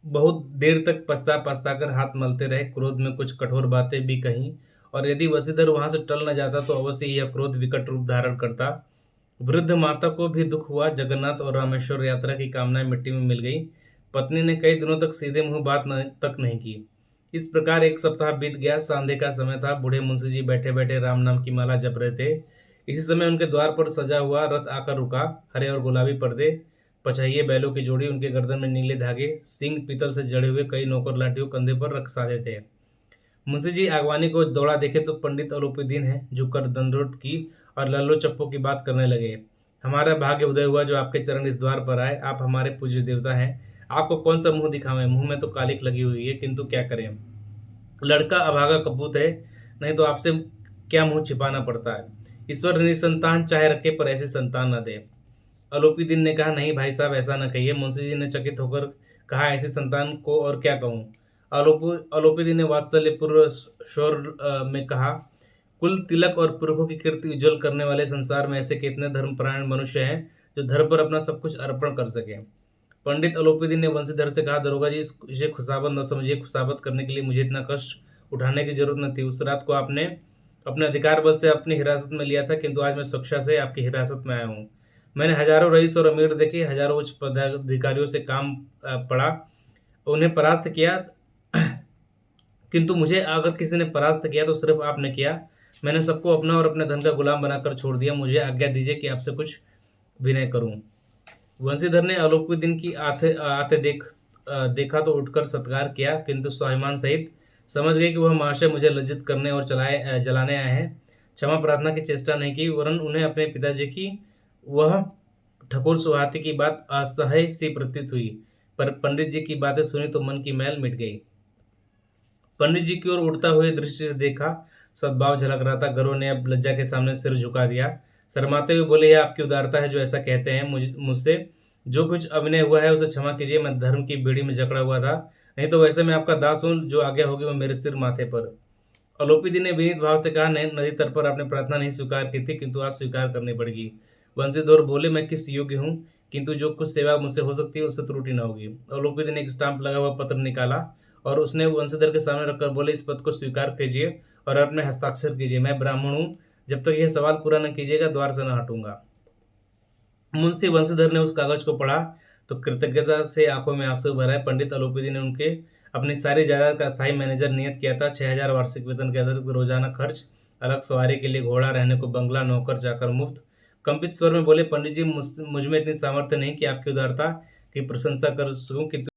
बहुत देर तक पछता पछता कर हाथ मलते रहे, क्रोध में कुछ कठोर बातें भी कहीं, और यदि वसीधर वहां से टल न जाता तो अवश्य यह क्रोध विकट रूप धारण करता। वृद्ध माता को भी दुख हुआ। जगन्नाथ और रामेश्वर यात्रा की कामनाएं मिट्टी में मिल गई। पत्नी ने कई दिनों तक सीधे मुंह बात तक नहीं की। इस प्रकार एक सप्ताह बीत गया। सांधे का समय था। बूढ़े मुंशी जी बैठे बैठे राम नाम की माला जप रहे थे। इसी समय उनके द्वार पर सजा हुआ रथ आकर रुका। हरे और गुलाबी पर्दे, पछाइये बैलों की जोड़ी, उनके गर्दन में नीले धागे, सिंग पीतल से जड़े हुए कई नौकर लाठियों कंधे पर रख साधे थे। मुंशी जी आगवानी को दौड़ा देखे तो पंडित अलोपीदीन है, झुककर दंडोत की और लल्लो चप्पो की बात करने लगे। हमारा भाग्य उदय हुआ जो आपके चरण इस द्वार पर आए। आप हमारे पूज्य देवता हैं। आपको कौन सा मुंह दिखावें? मुंह में तो कालिख लगी हुई है, किंतु क्या करें। लड़का अभागा कपूत है, नहीं तो आपसे क्या मुंह छिपाना पड़ता है। ईश्वर निसंतान चाहे रखे पर ऐसी संतान न दे। अलोपीदीन ने कहा, नहीं भाई साहब, ऐसा न कहिए। मुंशी जी ने चकित होकर कहा, ऐसी संतान को और क्या कहूँ। अलोपीदीन ने वात्सल्यपूर्ण स्वर में कहा, कुल तिलक और पुरखों की कीर्ति उज्जवल करने वाले संसार में ऐसे कितने धर्मपरायण मनुष्य हैं जो धर्म पर अपना सब कुछ अर्पण कर सके। पंडित अलोपीदीन ने वंशीधर से कहा, दरोगा जी, इसे खुशाबत न समझिए। खुशाबत करने के लिए मुझे इतना कष्ट उठाने की जरूरत न थी। उस रात को आपने अपने अधिकार बल से अपनी हिरासत में लिया था, किंतु आज मैं सुरक्षा से आपकी हिरासत में आया हूँ। मैंने हजारों रईस और अमीर देखे, हजारों उच्च पदाधिकारियों से काम पड़ा, उन्हें परास्त किया, किंतु मुझे अगर किसी ने परास्त किया तो सिर्फ आपने किया। मैंने सबको अपना और अपने धन का गुलाम बनाकर छोड़ दिया। मुझे आज्ञा दीजिए कि आपसे कुछ विनय करूं। वंशीधर ने अलोपीदीन की आते आते देखा तो उठकर सत्कार किया, किंतु स्वाभिमान सहित समझ गए कि वह महाशय मुझे लज्जित करने और जलाने आए हैं। क्षमा प्रार्थना की चेष्टा नहीं की, वरन उन्हें अपने पिताजी की वह ठकुर सुहाती की बात असह्य सी प्रतीत हुई। पर पंडित जी की बातें सुनी तो मन की मैल मिट गई। पंडित जी की ओर उड़ता हुए दृष्टि से देखा, सद्भाव झलक रहा था। गरुड़ ने अब लज्जा के सामने सिर झुका दिया। शर्माते हुए बोले, यह आपकी उदारता है जो ऐसा कहते हैं। मुझसे जो कुछ अभिनय हुआ है उसे क्षमा कीजिए। मैं धर्म की बेड़ी में जकड़ा हुआ था, नहीं तो वैसे मैं आपका दास हूँ। जो आज्ञा होगी वो मेरे सिर माथे पर। अलोपीदी ने विनीत भाव से कहा, नहीं, नदी तट पर आपने प्रार्थना नहीं स्वीकार की थी, किंतु आज स्वीकार करनी पड़ेगी। वंशीधर बोले, मैं किस योग्य हूँ, किंतु जो कुछ सेवा मुझसे हो सकती है उस पर त्रुटि न होगी। अलोपीदी ने एक स्टाम्प लगा हुआ पत्र निकाला और उसने वंशीधर के सामने रखकर बोले, इस पत्र को स्वीकार कीजिए और अपने हस्ताक्षर कीजिए। मैं ब्राह्मण हूँ, जब तक यह सवाल पूरा न कीजिएगा द्वार से न हटूंगा। मुंशी वंशीधर ने उस कागज को पढ़ा तो कृतज्ञता से आंखों में आंसू भर आए। पंडित अलोपीदी ने उनके अपनी सारी जायदाद का स्थायी मैनेजर नियत किया था। 6,000 वार्षिक वेतन के अतिरिक्त रोजाना खर्च, अलग सवारी के लिए घोड़ा, रहने को बंगला, नौकर चाकर मुफ्त। कंपित स्वर में बोले, पंडित जी, मुझ में इतनी सामर्थ्य नहीं कि आपकी उदारता की प्रशंसा कर सकूं, कि